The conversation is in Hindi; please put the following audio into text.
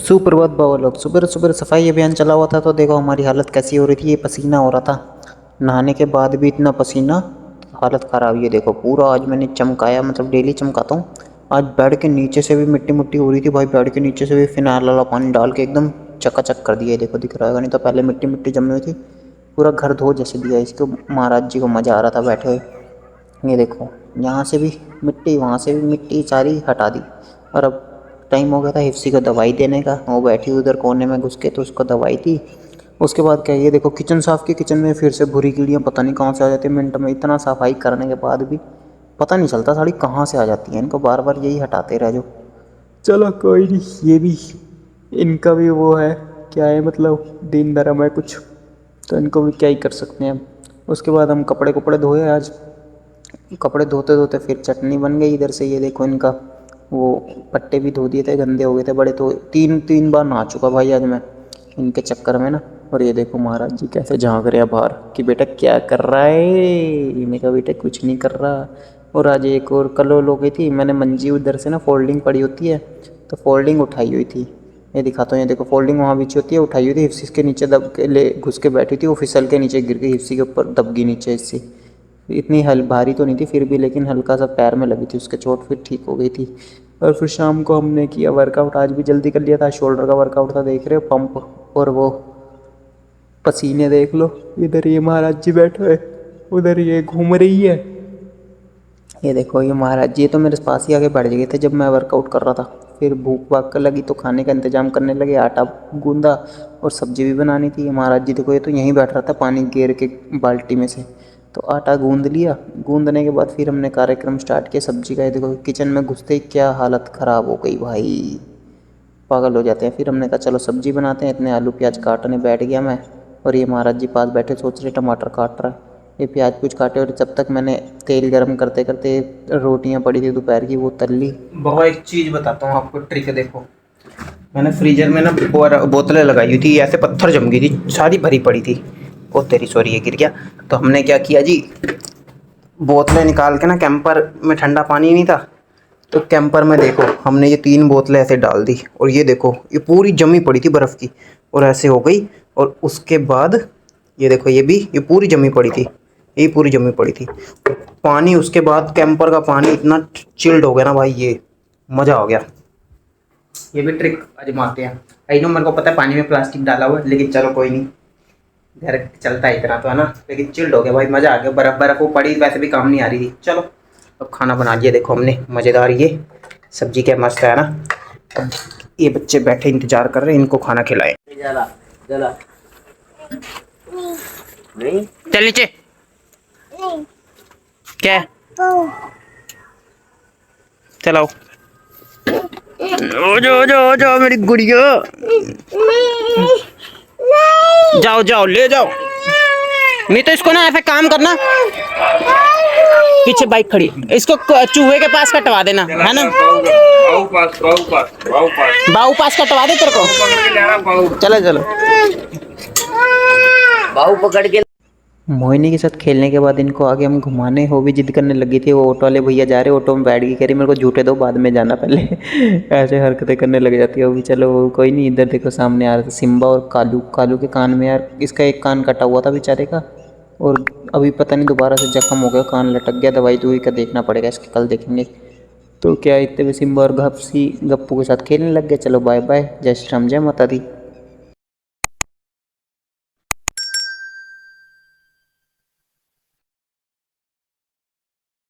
सुप्रभात बाबा लोग। सुबह सुबह सफाई अभियान चला हुआ था तो देखो हमारी हालत कैसी हो रही थी। ये पसीना हो रहा था, नहाने के बाद भी इतना पसीना, हालत ख़राब। ये देखो पूरा आज मैंने चमकाया, मतलब डेली चमकाता हूँ। आज बेड के नीचे से भी मिट्टी मुट्टी हो रही थी भाई। बेड के नीचे से भी फिनाइल वाला पानी डाल के एकदम चकाचक कर दिया। ये देखो दिख रहा होगा, नहीं तो पहले मिट्टी मिट्टी जमी हुई थी। पूरा घर धो जैसे दिया इसको। महाराज जी को मज़ा आ रहा था बैठे हुए। ये देखो यहाँ से भी मिट्टी, वहाँ से भी मिट्टी, सारी हटा दी। और अब टाइम हो गया था हिप्सी को दवाई देने का। वो बैठी उधर कोने में घुस के, तो उसको दवाई दी। उसके बाद क्या, ये देखो किचन साफ़ की, किचन में फिर से भूरी कीड़ियाँ पता नहीं कहाँ से आ जाती है मिनट में। इतना सफाई करने के बाद भी पता नहीं चलता साड़ी कहाँ से आ जाती है। इनको बार बार यही हटाते रह जो। चलो कोई नहीं, ये भी इनका भी वो है, क्या है मतलब दिन धर्म है कुछ, तो इनको भी क्या ही कर सकते हैं अब। उसके बाद हम कपड़े धोए आज। कपड़े धोते धोते फिर चटनी बन गई इधर से। ये देखो इनका वो पट्टे भी धो दिए थे, गंदे हो गए थे बड़े। तो तीन बार नहा चुका भाई आज मैं इनके चक्कर में ना। और ये देखो महाराज जी कैसे झांक रहे हैं बाहर कि बेटा क्या कर रहा है। मैंने कहा बेटा कुछ नहीं कर रहा। और आज एक और कल हो गई थी, मैंने मंजी उधर से ना फोल्डिंग पड़ी होती है, तो फोल्डिंग उठाई हुई थी। ये दिखाता हूँ, ये देखो फोल्डिंग वहाँ बिछी होती है, उठाई हुई थी। हिप्सी के नीचे दब के ले घुस के बैठी थी, वो फिसल के नीचे गिर गई, हिप्सी के ऊपर दब गई नीचे। इससे इतनी भारी तो नहीं थी फिर भी, लेकिन हल्का सा पैर में लगी थी उसके चोट, फिर ठीक हो गई थी। और फिर शाम को हमने किया वर्कआउट, आज भी जल्दी कर लिया था। शोल्डर का वर्कआउट था, देख रहे हो पंप। और वो पसीने देख लो। इधर ये महाराज जी बैठे हुए, उधर ये घूम रही है। ये देखो ये महाराज जी तो मेरे पास ही आगे बैठ गए थे जब मैं वर्कआउट कर रहा था। फिर भूख भाग कर लगी तो खाने का इंतजाम करने लगे। आटा गूंदा और सब्जी भी बनानी थी। महाराज जी देखो ये तो यहीं बैठ रहा था पानी गेर के बाल्टी में से। तो आटा गूंद लिया। गूंदने के बाद फिर हमने कार्यक्रम स्टार्ट किया सब्जी का। ये देखो किचन में घुसते ही क्या हालत ख़राब हो गई भाई, पागल हो जाते हैं। फिर हमने कहा चलो सब्जी बनाते हैं। इतने आलू प्याज काटने बैठ गया मैं। और ये महाराज जी पास बैठे सोच रहे टमाटर काट रहा है। ये प्याज कुछ काटे और जब तक मैंने तेल गरम करते करते रोटियां पड़ी थी दोपहर की वो तल ली। बहुत एक चीज़ बताता हूँ आपको, ट्रिक देखो। मैंने फ्रीजर में ना बोतलें लगाई हुई थी, ऐसे पत्थर जम गई थी, सारी भरी पड़ी थी। ओ तेरी सॉरी, ये गिर गया। तो हमने क्या किया जी, बोतलें निकाल के ना, कैंपर में ठंडा पानी नहीं था तो कैंपर में देखो हमने ये 3 बोतलें ऐसे डाल दी। और ये देखो ये पूरी जमी पड़ी थी बर्फ़ की, और ऐसे हो गई। और उसके बाद ये देखो ये पूरी जमी पड़ी थी, ये पूरी जमी पड़ी थी पानी। उसके बाद कैंपर का पानी इतना चिल्ड हो गया ना भाई, ये मज़ा आ गया। ये भी ट्रिक आजमाते हैं। आई नो मेरे को पता है पानी में प्लास्टिक डाला हुआ है, लेकिन चलो कोई नहीं, घर चलता है इतना तो है ना। लेकिन चिल्ड हो गया भाई, मज़ा आ गया। बर्फ़ वो पड़ी वैसे भी काम नहीं आ रही थी। चलो अब खाना बना लिया देखो हमने, मज़ेदार। ये सब्जी क्या मस्त है ना। अब ये बच्चे बैठे इंतजार कर रहे हैं, इनको खाना खिलाएं। नहीं चल नीचे। क्या चलाओ, ओ जाओ मेरी गुड़िया, जाओ जाओ ले जाओ। नहीं तो इसको ना ऐसे काम करना, पीछे बाइक खड़ी, इसको चूहे के पास कटवा देना है ना। बाऊ पास कटवा दे तेरे को। चलो चलो बाऊ पकड़ के। मोहिनी के साथ खेलने के बाद इनको आगे हम घुमाने, हो भी जिद करने लगी थी। वो ऑटो वाले भैया जा रहे, ऑटो में बैठ गई, कह रही मेरे को झूठे दो, बाद में जाना पहले। ऐसे हरकतें करने लग जाती है वो भी। चलो कोई नहीं। इधर देखो सामने आ रहा था सिम्बा और कालू। कालू के कान में यार, इसका एक कान कटा हुआ था बेचारे का, और अभी पता नहीं दोबारा से जख्म हो गया, कान लटक गया। दवाई दुई का देखना पड़ेगा इसके, कल देखेंगे। तो क्या इतने में सिम्बा और गप्पू के साथ खेलने लग गए। चलो बाय बाय, जय श्री राम, जय माता दी।